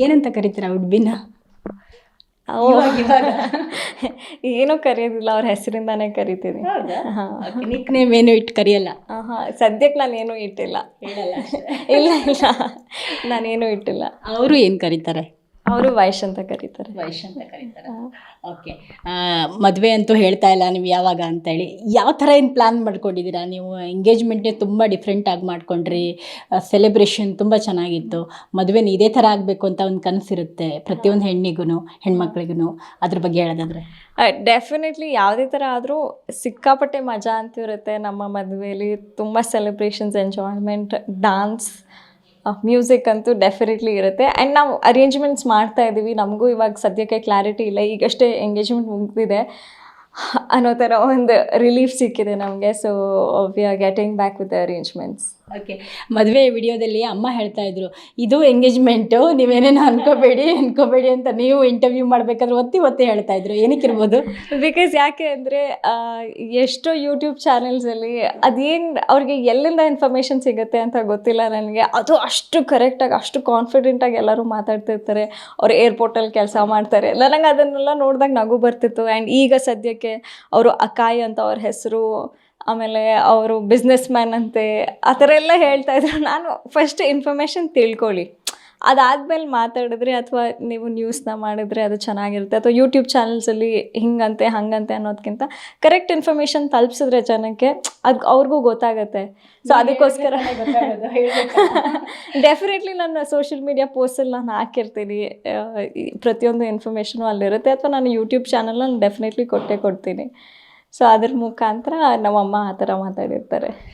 ಏನಂತ ಕರಿತೀರಾ ಹುಡ್ಬಿನ? ಇವಾಗ ಏನೂ ಕರೆಯೋದಿಲ್ಲ, ಅವ್ರ ಹೆಸರಿಂದಾನೇ ಕರಿತೀನಿ. ನಿಕ್ ನೇಮ್ ಏನು ಇಟ್ಟು ಕರೆಯಲ್ಲ? ಸದ್ಯಕ್ಕೆ ನಾನೇನು ಇಟ್ಟಿಲ್ಲ. ಹೇಳಲ್ಲ ಅಷ್ಟೇ. ಇಲ್ಲ ನಾನೇನು ಇಟ್ಟಿಲ್ಲ. ಅವರು ಏನು ಕರೀತಾರೆ? ಅವರು ವೈಶ್ ಅಂತ ಕರೀತಾರೆ. ವೈಶ್ ಅಂತ ಕರೀತಾರೆ. ಓಕೆ, ಮದುವೆ ಅಂತೂ ಹೇಳ್ತಾ ಇಲ್ಲ ನೀವು ಯಾವಾಗ ಅಂತೇಳಿ. ಯಾವ ಥರ ಏನು ಪ್ಲ್ಯಾನ್ ಮಾಡ್ಕೊಂಡಿದ್ದೀರಾ ನೀವು? ಎಂಗೇಜ್ಮೆಂಟ್ನೇ ತುಂಬ ಡಿಫ್ರೆಂಟಾಗಿ ಮಾಡ್ಕೊಂಡ್ರಿ, ಸೆಲೆಬ್ರೇಷನ್ ತುಂಬ ಚೆನ್ನಾಗಿತ್ತು. ಮದುವೆನ ಇದೇ ಥರ ಆಗಬೇಕು ಅಂತ ಒಂದು ಕನಸಿರುತ್ತೆ ಪ್ರತಿಯೊಂದು ಹೆಣ್ಮಕ್ಳಿಗೂ. ಅದ್ರ ಬಗ್ಗೆ ಹೇಳೋದಾದ್ರೆ? ಡೆಫಿನೆಟ್ಲಿ ಯಾವುದೇ ಥರ ಆದರೂ ಸಿಕ್ಕಾಪಟ್ಟೆ ಮಜಾ ಅಂತೂ ಇರುತ್ತೆ ನಮ್ಮ ಮದುವೆಯಲ್ಲಿ. ತುಂಬ ಸೆಲೆಬ್ರೇಷನ್ಸ್, ಎಂಜಾಯ್ಮೆಂಟ್, ಡಾನ್ಸ್, ಮ್ಯೂಸಿಕ್ ಅಂತೂ ಡೆಫಿನೆಟ್ಲಿ ಇರುತ್ತೆ. ಆ್ಯಂಡ್ ನಾವು ಅರೇಂಜ್ಮೆಂಟ್ಸ್ ಮಾಡ್ತಾ ಇದ್ದೀವಿ. ನಮಗೂ ಇವಾಗ ಸದ್ಯಕ್ಕೆ ಕ್ಲಾರಿಟಿ ಇಲ್ಲ, ಈಗಷ್ಟೇ ಎಂಗೇಜ್ಮೆಂಟ್ ಮುಗಿದಿದೆ ಅನ್ನೋ ಥರ ಒಂದು ರಿಲೀಫ್ ಸಿಕ್ಕಿದೆ ನಮಗೆ. So we are getting back with the arrangements. Okay, ಮದುವೆ ವಿಡಿಯೋದಲ್ಲಿ ಅಮ್ಮ ಹೇಳ್ತಾ ಇದ್ರು, ಇದು ಎಂಗೇಜ್ಮೆಂಟು, ನೀವೇನೇನೋ ಅನ್ಕೋಬೇಡಿ ಅಂತ ನೀವು ಇಂಟರ್ವ್ಯೂ ಮಾಡಬೇಕಾದ್ರೆ ಒತ್ತಿ ಹೇಳ್ತಾ ಇದ್ರು. ಏನಕ್ಕಿರ್ಬೋದು? ಬಿಕಾಸ್ ಯಾಕೆ ಅಂದರೆ ಎಷ್ಟೋ ಯೂಟ್ಯೂಬ್ ಚಾನೆಲ್ಸಲ್ಲಿ ಅದೇನು ಅವ್ರಿಗೆ ಎಲ್ಲಿಂದ ಇನ್ಫಾರ್ಮೇಷನ್ ಸಿಗುತ್ತೆ ಅಂತ ಗೊತ್ತಿಲ್ಲ ನನಗೆ. ಅದು ಅಷ್ಟು ಕರೆಕ್ಟಾಗಿ, ಅಷ್ಟು ಕಾನ್ಫಿಡೆಂಟಾಗಿ ಎಲ್ಲರೂ ಮಾತಾಡ್ತಿರ್ತಾರೆ. ಅವ್ರು ಏರ್ಪೋರ್ಟಲ್ಲಿ ಕೆಲಸ ಮಾಡ್ತಾರೆ. ನನಗೆ ಅದನ್ನೆಲ್ಲ ನೋಡಿದಾಗ ನಗು ಬರ್ತಿತ್ತು. ಆ್ಯಂಡ್ ಈಗ ಸದ್ಯಕ್ಕೆ ಅವರು ಅಕಾಯ್ ಅಂತ ಅವ್ರ ಹೆಸರು, ಆಮೇಲೆ ಅವರು ಬಿಸ್ನೆಸ್ ಮ್ಯಾನ್ ಅಂತೆ, ಆ ಥರ ಎಲ್ಲ ಹೇಳ್ತಾ ಇದ್ರು. ನಾನು ಫಸ್ಟ್ ಇನ್ಫಾರ್ಮೇಷನ್ ತಿಳ್ಕೊಳ್ಳಿ, ಅದಾದಮೇಲೆ ಮಾತಾಡಿದ್ರೆ ಅಥವಾ ನೀವು ನ್ಯೂಸ್ನ ಮಾಡಿದರೆ ಅದು ಚೆನ್ನಾಗಿರುತ್ತೆ. ಅಥವಾ ಯೂಟ್ಯೂಬ್ ಚಾನಲ್ಸಲ್ಲಿ ಹಿಂಗಂತೆ ಹಂಗಂತೆ ಅನ್ನೋದಕ್ಕಿಂತ ಕರೆಕ್ಟ್ ಇನ್ಫಾರ್ಮೇಷನ್ ತಲುಪಿಸಿದ್ರೆ ಜನಕ್ಕೆ ಅದು ಅವ್ರಿಗೂ ಗೊತ್ತಾಗುತ್ತೆ. ಸೊ ಅದಕ್ಕೋಸ್ಕರ ಡೆಫಿನೆಟ್ಲಿ ನನ್ನ ಸೋಷಿಯಲ್ ಮೀಡಿಯಾ ಪೋಸ್ಟಲ್ಲಿ ನಾನು ಹಾಕಿರ್ತೀನಿ, ಪ್ರತಿಯೊಂದು ಇನ್ಫಾರ್ಮೇಷನು ಅಲ್ಲಿರುತ್ತೆ. ಅಥವಾ ನಾನು ಯೂಟ್ಯೂಬ್ ಚಾನಲ್ ನಾನು ಡೆಫಿನೆಟ್ಲಿ ಕೊಡ್ತೀನಿ. ಸೊ ಅದ್ರ ಮುಖಾಂತರ ನಮ್ಮಮ್ಮ ಆ ಥರ ಮಾತಾಡಿರ್ತಾರೆ.